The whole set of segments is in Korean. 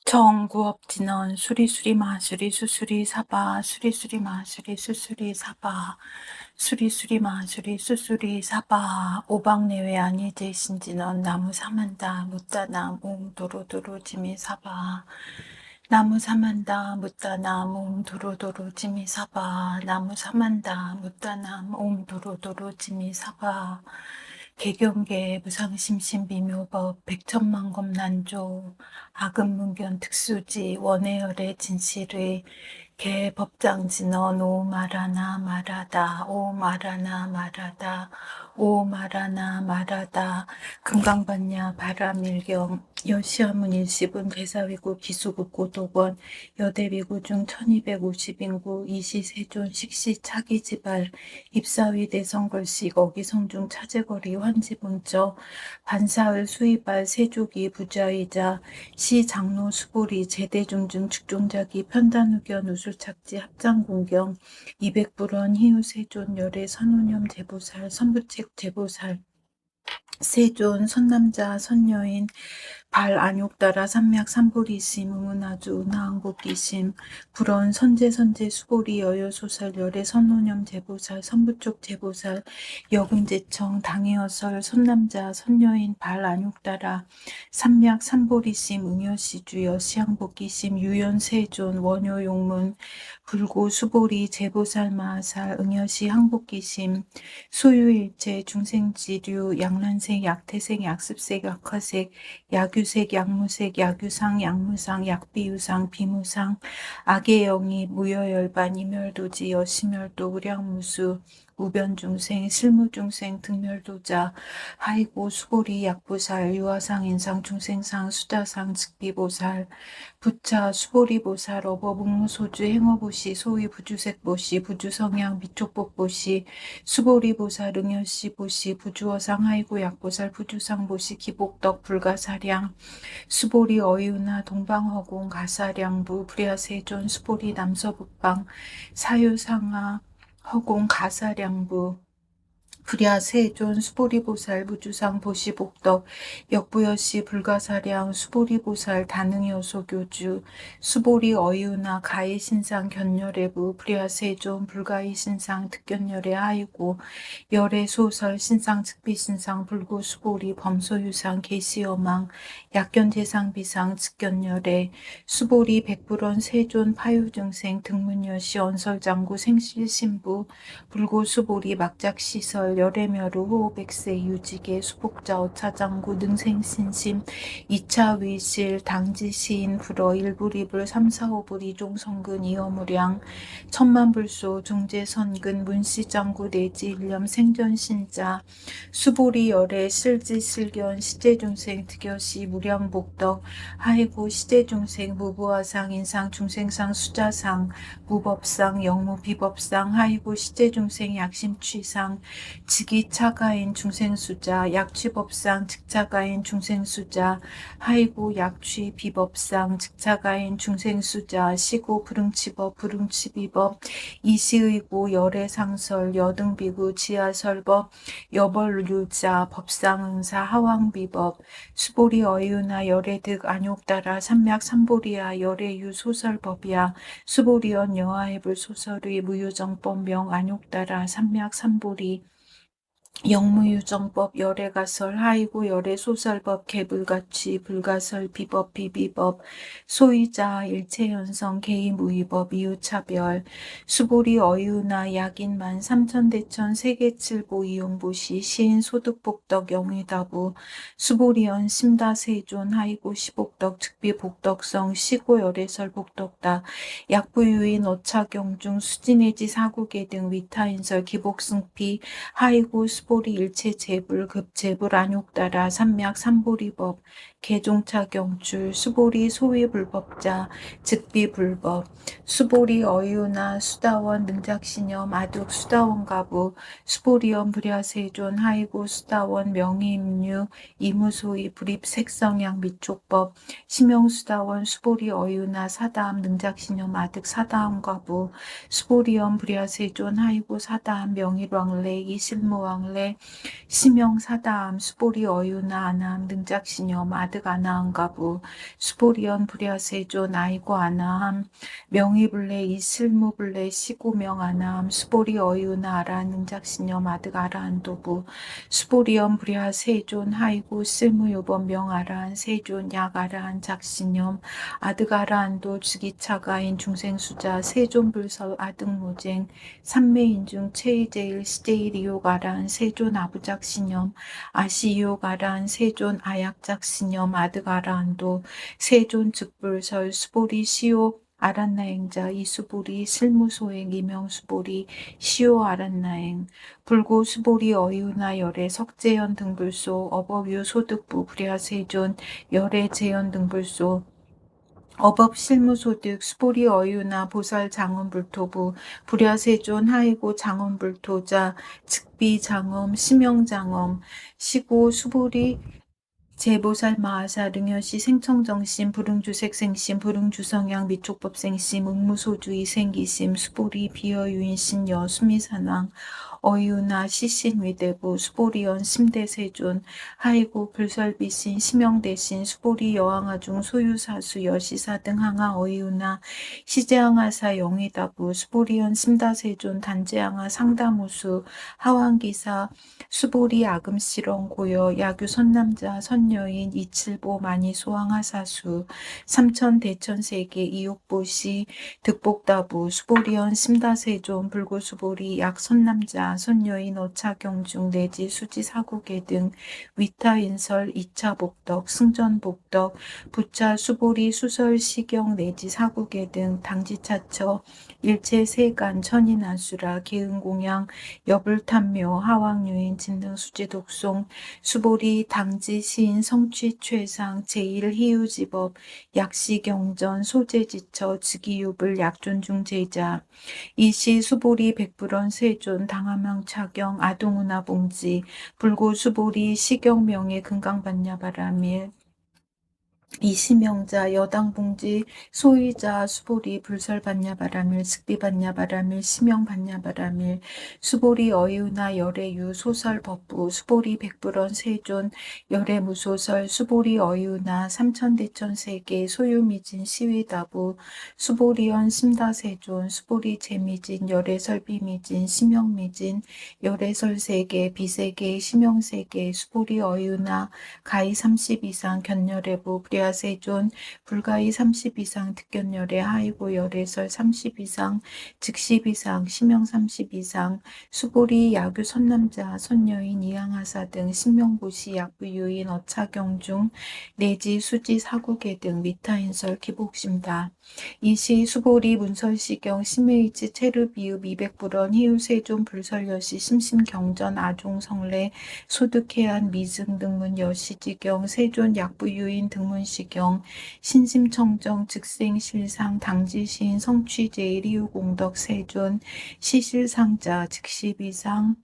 정구업진원 수리수리 마수리 수수리 사바 수리수리 마수리 수수리 사바 수리수리 마수리 수수리 사바 오박내외 아니제 신진원 나무 사만다 묻다나 몽 도로도로 지미 사바 나무 사만다 묻다나 몽 도로도로 지미 사바 나무 사만다 묻다나 몽 도로도로 지미 사바 개경계 무상심신비묘법 백천만검난조 아금문견 특수지 원해열의 진실의 개법장진언 오 말하나 말하다 오 말하나 말하다 오 말하나 말하다 금강반야 바라밀경 여시아문 일시분 대사위구 기수국 고도권 여대비구 중 1250인구 이시세존 식시 차기지발 입사위 대성걸식 어기성중 차제거리 환지본저 반사을 수의발 세조기 부자이자 시장로 수보리 제대중증 측종자기 편단후견 우술착지 합장공경 200불원 희우세존 열애 선우념 제보살 선부책 제보살 세존 선남자 선여인 발 안욕따라 산맥 산보리심 의문아주 은하항복기심 불언 선제 수보리 여여소살 열애 선노념 제보살 선부쪽 제보살 여금제청 당해어설 선남자 선여인 발 안욕따라 산맥 산보리심 응여시주 여시항복기심 유연세존 원효용문 불고 수보리 제보살 마살 응여시 항복기심 소유일체 중생지류 양란색 약태색 약습색 약화색 야규색 약무색 야규상 약무상 약비유상 비무상 악의 영이 무여열반 이멸도지 여시멸도 우량무수 우변중생 실무중생 등멸도자 하이고 수고리 약보살 유화상 인상 중생상 수다상 즉비보살 부차 수보리보살 어버묵무소주 행어보시 소위 부주색보시 부주성향 미촉법보시 수보리보살 응여시보시 부주어상 하이고 약보살 부주상보시 기복덕 불가사량 수보리 어이우나 동방허공 가사량부 불야세존 수보리 남서북방 사유상하 허공 가사량부 불야세존 수보리보살 부주상 보시복덕 역부여시 불가사량 수보리보살 다능여소교주 수보리 어이우나 가해신상 견열애부 불야세존 불가해신상 득견열애 하이고 열애소설 신상 즉비신상 불구 수보리 범소유상 계시여망 약견재상비상 즉견열애 수보리 백불원 세존 파유증생 등문여시 언설장구 생실신부 불고 수보리 막작시설 열애멸우 호백세 유지계 수복자 어차장구 능생신심 2차 위실 당지시인 불어 일불이불 3,4,5불 이종성근 이어무량 천만불소 중재선근 문시장구 내지 일념 생전신자 수보리 열애 실지실견 시제중생 득여시 무량복덕 하이고 시제중생 무부화상 인상 중생상 수자상 무법상 영무 비법상 하이고 시제중생 약심취상 직이차가인 중생수자 약취법상 직차가인 중생수자 하이고 약취 비법상 직차가인 중생수자 시고 불응치법 불응치비법 이시의고 열애상설 여등비구 지하설법 여벌유자 법상응사 하왕비법 수보리 어이우나 열애득 안욕따라 산맥 산보리야 열애유 소설법이야 수보리언 여하해불 소설의 무유정법명 안욕따라 산맥 산보리 영무유정법 열애가설 하이고 열애소설법 개불가취 불가설 비법 비비법 소위자 일체연성 개의무위법 이유차별 수보리 어이우나 약인만 삼천대천 세계칠보 이용보시 시인 소득복덕 영의다부 수보리언 심다세존 하이고 시복덕 즉비복덕성 시고 열애설 복덕다 약부유인 어차경중 수지내지 사구계 등 위타인설 기복승피 하이고 수보리 일체 재불 급재불 안욕따라 산맥 산보리법 개종차 경출 수보리 소위불법자 즉비불법 수보리 어이우나 수다원 능작신여 마득 수다원가부 수보리언 불야세존 하이고 수다원 명의임류 이무소위 불입색성양 미촉법 심영수다원 수보리 어이우나 사다함 능작신여 마득 사다함가부 수보리언 불야세존 하이고 사다함 명일왕래 이실무왕래 심영사다함 수보리 어유나 안함 능작신여 마득 아득 아나함가부 수보리언 불야세존 아이고 아나함 명의불레 이슬무불레 시고명 아나함 수보리 어이우나 아라 능작신념 아득 아라한도부 수보리언 불야세존 하이고 쓸무요번 명아라한 세존 약아라한 작신념 아득 아라한도 주기차가인 중생수자 세존불설 아득무쟁 삼매인중 체이제일 시제일이요가란 세존 아부작신념 아시이요가란 세존 아약작신념 아드가란도 세존 즉불설 수보리 시오 아란나행자 이수보리 슬무소행 이명수보리 시오 아란나행 불고 수보리 어유나 열애 석재현 등불소 어법유 소득부 불야세존 열애 재현 등불소 어법 실무소득 수보리 어유나 보살 장엄불토부 불야세존 하이고 장엄불토자 즉비 장엄 심영 장엄 시고 수보리 제보살 마하사 능여시 생청정심 불응주색생심 불응주성양 미촉법생심 응무소주의 생기심 수보리 비어유인신여 수미산왕 어유나 시신위대부 수보리연 심대세존 하이고 불설비신 심영대신 수보리 여항아중 소유사수 여시사 등 항아 어유나 시제항아사 영의다부 수보리연 심다세존 단제항아 상다무수 하왕기사 수보리 아금시렁 고여 야규 선남자 선여인 이칠보 많이 소왕하사수 삼천 대천세계 이옥보시 득복다부 수보리연 심다세존 불고수보리 약선남자 선여인 어차경중 내지 수지사국계 등 위타인설 이차복덕 승전복덕 부차 수보리 수설시경 내지 사국계 등 당지차처 일체세간 천인아수라 계은공양 여불탐묘 하왕유인 진등 수지독송 수보리 당지 시인 성취 최상 제1희유지법 약시경전 소재지처 즉이유불 약존중 제자 이시 수보리 백불원 세존 당하망 차경 아동우나 봉지 불고 수보리 시경명의 금강반야바라밀 이시명자 여당봉지 소위자 수보리 불설반야바라밀 즉비반야바라밀 시명반야바라밀 수보리 어유나 열애유 소설법부 수보리 백불원 세존 열애무소설 수보리 어유나 삼천대천세계 소유미진 시위다부 수보리연 심다세존 수보리 재미진 열애설비미진 시명미진 열애설세계 비세계 시명세계 수보리 어유나 가히 30 이상 견열애부 불야세존 불가히 30 이상 특견열애 하이고 열애설 30 이상 즉십 이상 시명 30 이상 수보리 야규 선남자 선여인 이항하사 등 신명보시 약부유인 어차경중 내지 수지 사국계 등 미타인설 기복심다 이시 수보리 문설시경 심해이치 체르비읍 200불원 희유세존 불설여시 심심경전 아종성례 소득해안 미증 등문 여시지경 세존 약부유인 등문시경 신심청정 즉생실상 당지시인 성취제일 희유공덕 세존 시실상자 즉시비상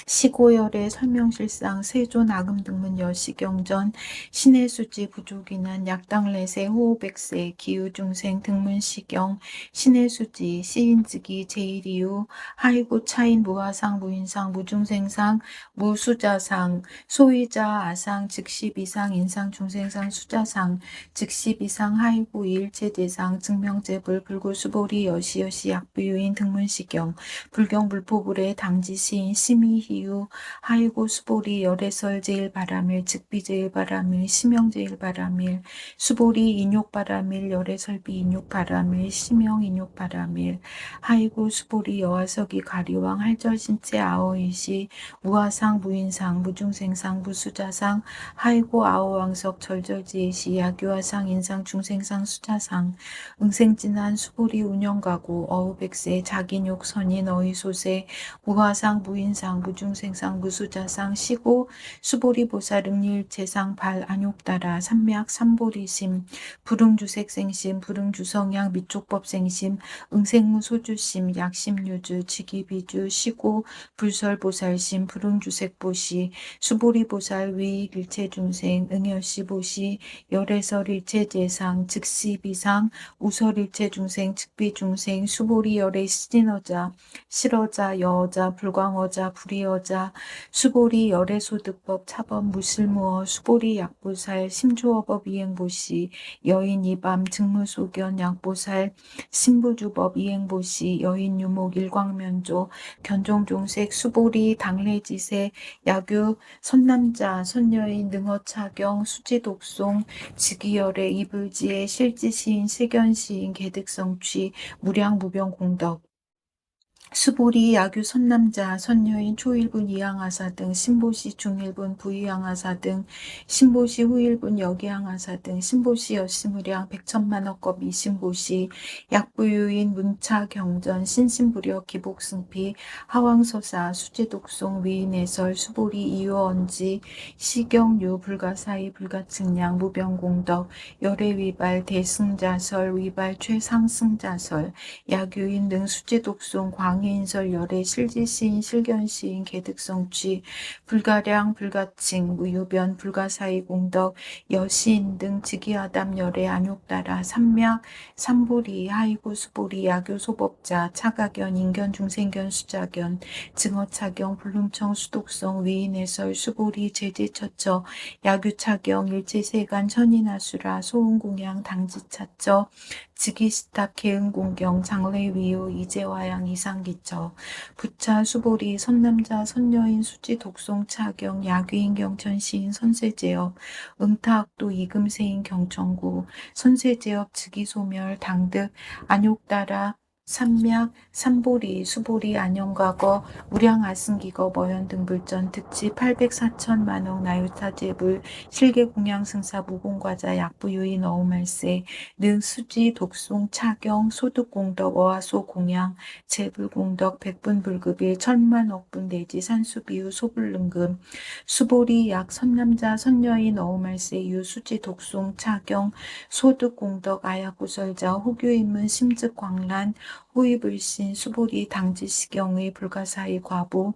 시고열의 설명실상 세존 아금등문 여시경전 신해수지 부족인한 약당래세 호호백세 기후중생 등문시경 신해수지 시인즉위 제일이유 하이고 차인 무하상 무인상 무중생상 무수자상 소위자 아상 즉시비상 인상중생상 수자상 즉시비상 하이고 이일체대상 증명제불 불고수보리 여시여시 약부유인 등문시경 불경불포불의 당지시인 심의 희유 하이고 수보리 열애설 제일바라밀 즉비제일바라밀 시명제일바라밀 수보리 인욕바라밀 열애설비 인욕바라밀 시명 인욕바라밀 하이고 수보리 여화석이 가리왕 할절신체 아어이시 무하상 무인상 무중생상 무수자상 하이고 아어왕석 절절지혜시 야규화상 인상 중생상 수자상 응생진한 수보리 운영가고 어우백세 자기욕 선인 어이소세 무하상 무인상 무중생상 무수자상 시고 수보리 보살 응일체상 발 안욕따라 삼맥 삼보리심 불응주색생심 불응주성양 미촉법생심 응생무 소주심 약심유주 지기비주 시고 불설보살심 불응주색보시 수보리 보살 위익 일체중생 응열시보시 열애설 일체재상 즉시비상 우설 일체중생 즉비중생 수보리 열애 시진어자 실어자 여어자 불광어자 불이어 여자 수보리 열애소득법 차법 무실무어 수보리 약보살 심주어법 이행보시 여인 이밤 직무소견 약보살 신부주법 이행보시 여인 유목 일광면조 견종종색 수보리 당례지세 야규 선남자 선여인 능어차경 수지독송 직위열애 이불지의 실지시인 실견시인 개득성취 무량무병공덕 수보리 야규 선남자 선여인 초일분 이항하사 등 신보시 중일분 부이항하사 등 신보시 후일분 여기항하사 등 신보시 여시무량 백천만억겁 이신보시 약부유인 문차경전 신신부력 기복승피 하왕서사 수지독송 위인해설 수보리 이유언지 시경유 불가사의 불가측량 무병공덕 열애위발 대승자설 위발 최상승자설 야규인 등 수지독송 광해인설 열애 실지시인 실견시인 개득성취 불가량 불가칭 무유변 불가사의 공덕 여시인 등 직위하담 열애 안욕따라 삼약 삼보리 하이고 수보리 야교 소법자 차가견 인견 중생견 수자견 증어차경 불lum청 수독성 위인해설 수보리 제지처처 야규차경 일제세간 천인하수라 소은공양 당지차처 직위시탑 개은공경 장래위요 이제화양 이상기처 부차 수보리 선남자 선여인 수지 독송 차경 야귀인 경천시인 선세제업 응타학도 이금세인 경천구 선세제업 직위소멸 당득 안욕따라 삼약, 삼보리, 수보리, 안영과거, 무량아승기거, 머현등불전, 득지 804천만억, 나유타제불, 실계공양승사, 무공과자, 약부유인, 어우말세, 능, 수지, 독송, 차경, 소득공덕, 어하소, 공양, 재불공덕, 백분불급일, 천만억분 내지 산수비유, 소불능금, 수보리, 약, 선남자, 선여인, 어우말세, 유, 수지, 독송, 차경, 소득공덕, 아야구설자, 호교인문, 심즉광란, 호위불신 수보리 당지시경의 불가사의 과보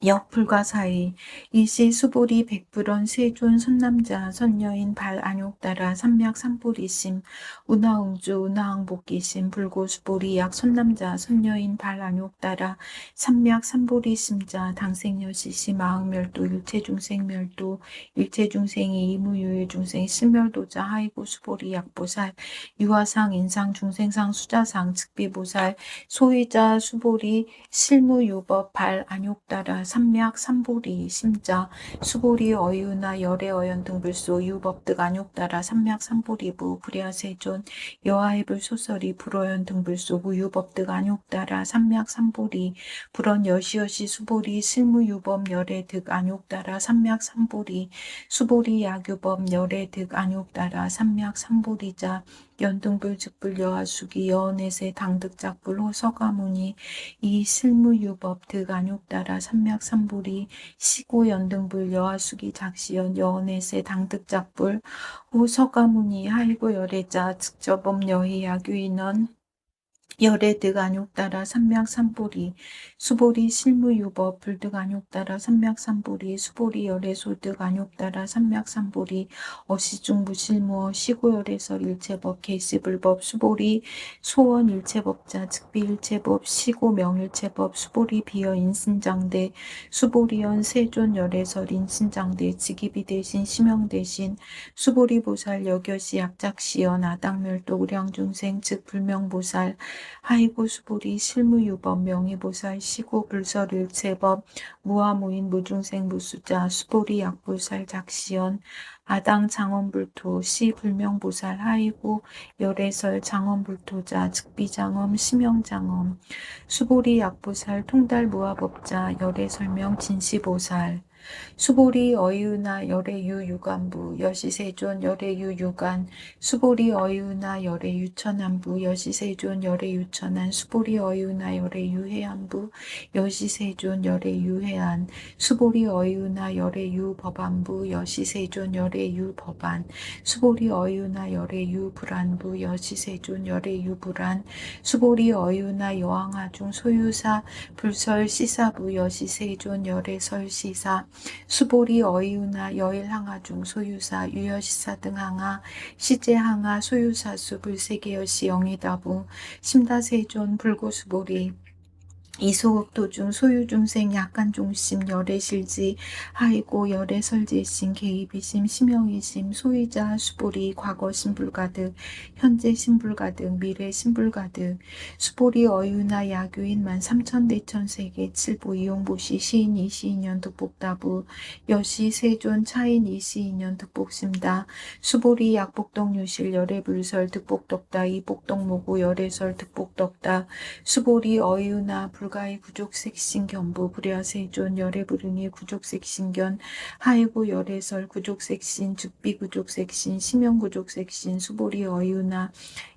역불가사의 일시 수보리 백불원 세존 선남자 선여인 발안욕따라 삼약 삼보리심 운하응주 운하항복기심 불고수보리 약 선남자 선여인 발안욕따라 삼약 삼보리심자 당생여시시 마흥멸도 일체중생멸도 일체중생이 이무유일중생 심멸도자 하이고 수보리 약보살 유화상 인상 중생상 수자상 즉비보살 소위자 수보리 실무유법 발안욕따라 삼약 삼보리 심자 수보리 어유나 열애 어연 등불소 유법득 안욕따라 삼약 삼보리부 불야세존 여하해불 소설이 불어연 등불소 무유법득 안욕따라 삼약 삼보리 불언 여시여시 수보리 실무유법 열애득 안욕따라 삼약 삼보리 수보리 야규법 열애득 안욕따라 삼약 삼보리자 연등불 즉불 여하수기 여언에세 당득작불 호서가무니 이 실무유법 득 안욕따라 삼약 삼보리 시고 연등불 여하수기 작시연 여언에세 당득작불 호서가무니 하이고 열애자 즉저범 여희 야규인원 열애득 안욕따라 삼약 삼보리 수보리 실무유법 불득 안욕따라 삼약 삼보리 수보리 열애소득 안욕따라 삼약 삼보리 어시중 무실무어 시고열애설 일체법 개시불법 수보리 소원 일체법자 즉비 일체법 시고 명일체법 수보리 비여 인신장대 수보리연 세존 열애설 인신장대 직위비 대신 시명 대신 수보리 보살 여겨시 약작시연 아당멸도 우량중생 즉 불명보살 하이고 수보리 실무유법 명의보살 시고 불설일체법 무아무인 무중생 무수자 수보리 약보살 작시연 아당 장엄불토 시 불명보살 하이고 열애설 장엄불토자 즉비장엄 시명장엄 수보리 약보살 통달 무아법자 열애설명 진시보살 수보리 어이으나 열애유 유관부 여시세존 열애유 유관 수보리 어이으나 열애유 천안부 여시세존 열애유 천안 수보리 어이으나 열애유 해안부 여시세존 열애유 해안 수보리 어이으나 열애유 법안부 여시세존 열애유 법안 수보리 어이으나 열애유 불안부 여시세존 열애유 불안 수보리 어이으나 여항하중 소유사 불설 시사부 여시세존 열애설 시사 수보리 어이우나 여일항하중 소유사 유여시사 등 항하 시제항하 소유사수 불세계여시 영이다부 심다세존 불고수보리 이소읍 도중 소유중생 약간종심 열애실지 하이고 열애설제심 개입이심 심형이심 소유자 수보리 과거 신불가득 현재 신불가득 미래 신불가득 수보리 어유나 야교인만 삼천대천세계 칠보 이용보시 시인 이시인연 득복다부 여시 세존 차인 이시인연 득복심다 수보리 약복덕유실 열애불설 득복덕다 이복덕모고 열애설 득복덕다 수보리 어유나 불가의 구족색신 견부 불야세존 열애불응이 구족색신견 하이고 열애설 구족색신 죽비 구족색신 심형구족색신 수보리 어유나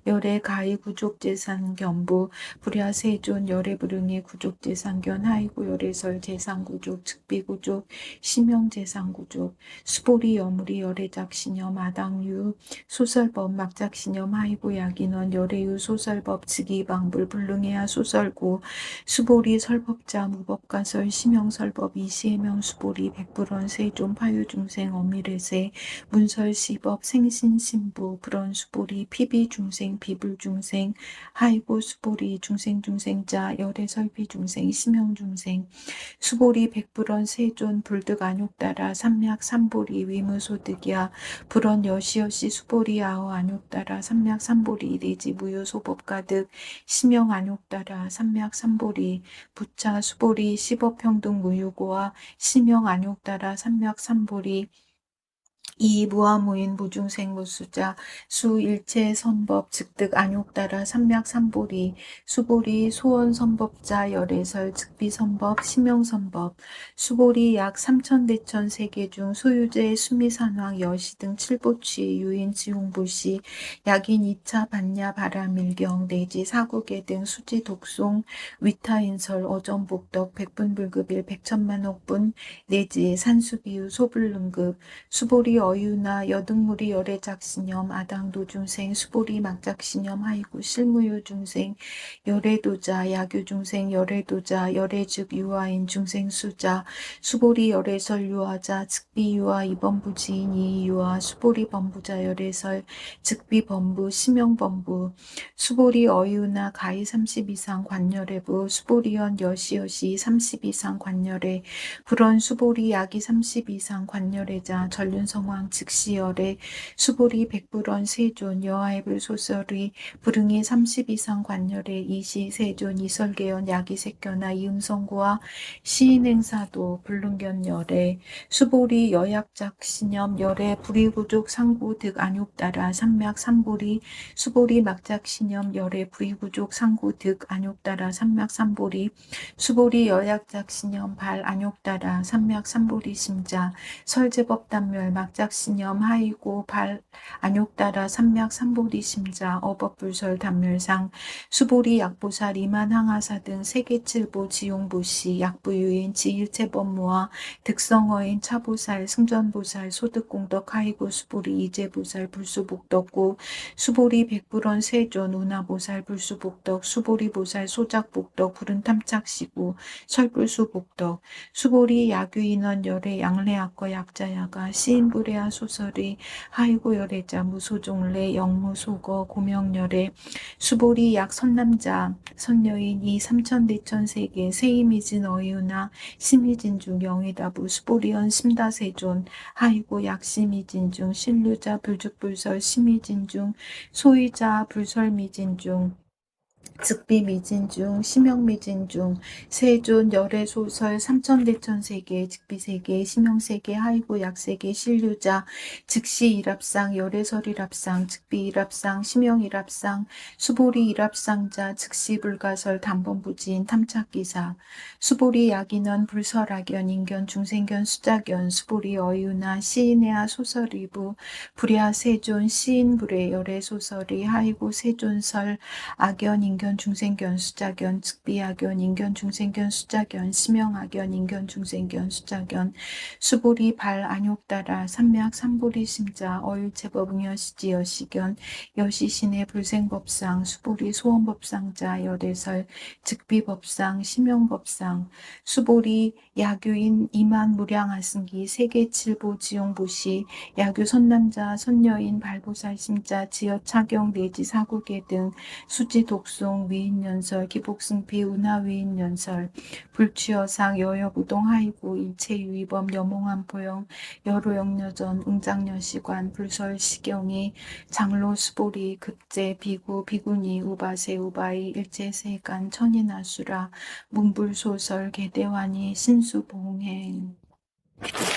열애 가히 구족재산 견부 불야세존 열애불응이 구족재산견 하이고 열애설 재산구족 즉비구족 심형재산구족 수보리 여물이 열애작신염 마당유 소설법 막작신염 하이고 약인원 열애유 소설법 즉이방불 불능해야 소설고 수보리 설법자 무법가설 심형설법 이시해명 수보리 백불원 세존 파유중생 엄밀해세 문설시법 생신신부 불원 수보리 피비중생 비불중생 하이고 수보리 중생중생자 열애설비중생 심형중생 수보리 백불원 세존 불득 안욕따라 삼약 삼보리 위무소득이야 불원 여시여시 수보리 아어 안욕따라 삼약 삼보리 내지 무효소법 가득 심형 안욕따라 삼약 삼보리 부차 수보리 시법평등 무유고와 심형 안욕따라 삼약 삼보리 이 무아무인 무중생 무수자 수일체 선법 즉득 안욕따라 삼약 삼보리 수보리 소원 선법자 열애설 즉비 선법 심형 선법 수보리 약 삼천대천 세계 중 소유제 수미산왕 여시 등 칠보취 유인 지용보시 약인 2차 반야 바라밀경 내지 사국계 등 수지 독송 위타인설 어전복덕 백분불급일 백천만억분 내지 산수비유 소불능급 수보리 어유나 여등무리 열애작신염 아당도중생 수보리 막작신염 하이구 실무유중생 열애도자 야교중생 열애도자 열애즉 유아인 중생수자 수보리 열애설 유아자 즉비유아 이범부지인 이유아 수보리 범부자 열애설 즉비범부 심형범부 수보리 어유나 가히 30 이상 관열애부 수보리연 여시여시 30 이상 관열애 불원 수보리 약이 30 이상 관열애자 전륜성왕 즉시열애 수보리 백불원 세존 여하애불 소설의 불응이 30 이상 관열애 이시 세존 이설계연 약이 색견아 이음성고와 시인행사도 불능견 열애 수보리 여약작신염 열애 불의구족 상구 득 안욕따라 삼약 삼보리 수보리 막작신염 열애 불의구족 상구 득 안욕따라 삼약 삼보리 수보리 여약작신염 발 안욕따라 삼약 삼보리 심자 설제법 단멸 막작신염 하이고 발 안욕따라 삼약 삼보리 심자 어법불설 단멸상 수보리 약보살 이만 항하사 등 세계칠보 지용보시 약부유인 지일체법무와 득성어인 차보살 승전보살 소득공덕 하이고 수보리 이제보살 불수복덕고 수보리 백불원 세존 운하보살 불수복덕 수보리보살 소작복덕 불은탐착시고 설불수복덕 수보리 야규인원 열애 양래학과 약자야가 시인불애하 소설의 하이고 열애자 무소종래 영무소거 고명열애 수보리 약 선남자 선여인 이 삼천대천세계 세이미진 어이우나 심이진중 영이다부 수보리언 심다세존 하이고 약심이진중 신류자 불죽불설 심이진중 소이자 불설미진중 즉비미진중 심형미진중 세존 열애소설 삼천대천세계 즉비세계 심형세계 하이고 약세계 신류자 즉시일합상 열애설일합상 즉비일합상 심형일합상 수보리일합상자 즉시불가설 단번부지인 탐착기사 수보리 약인원 불설악연 인견 중생견 수자견 수보리 어유나 시인애하 소설이부 불야 세존 시인불의 열애소설이 하이고 세존설 악연 인견 중생견 수자견 즉비악견 인견 중생견 수자견 심형악견 인견 중생견 수자견 수보리 발 안욕따라 삼약 삼보리 심자 어율체법 응여시지 여시견 여시신의 불생법상 수보리 소원법상자 열애설 즉비법상 심형법상 수보리 야교인 이만 무량하승기 세계칠보 지용보시 야교 선남자 선여인 발보살 심자 지어 차경 내지 사국계 등 수지 독송 기복동 위인연설 기복승피 운하위인연설 불취여상 여여부동 하이구 일체유의범 여몽한포영 여로영여전 응장여시관 불설시경이 장로수보리 급제 비구 비구니 우바세 우바이 일제세간 천인아수라 문불소설 개대환이 신수봉행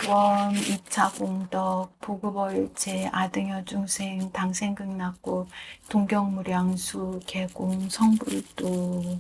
원 2차 공덕 보급월제 아등여 중생 당생극락고 동경무량수 개공 성불도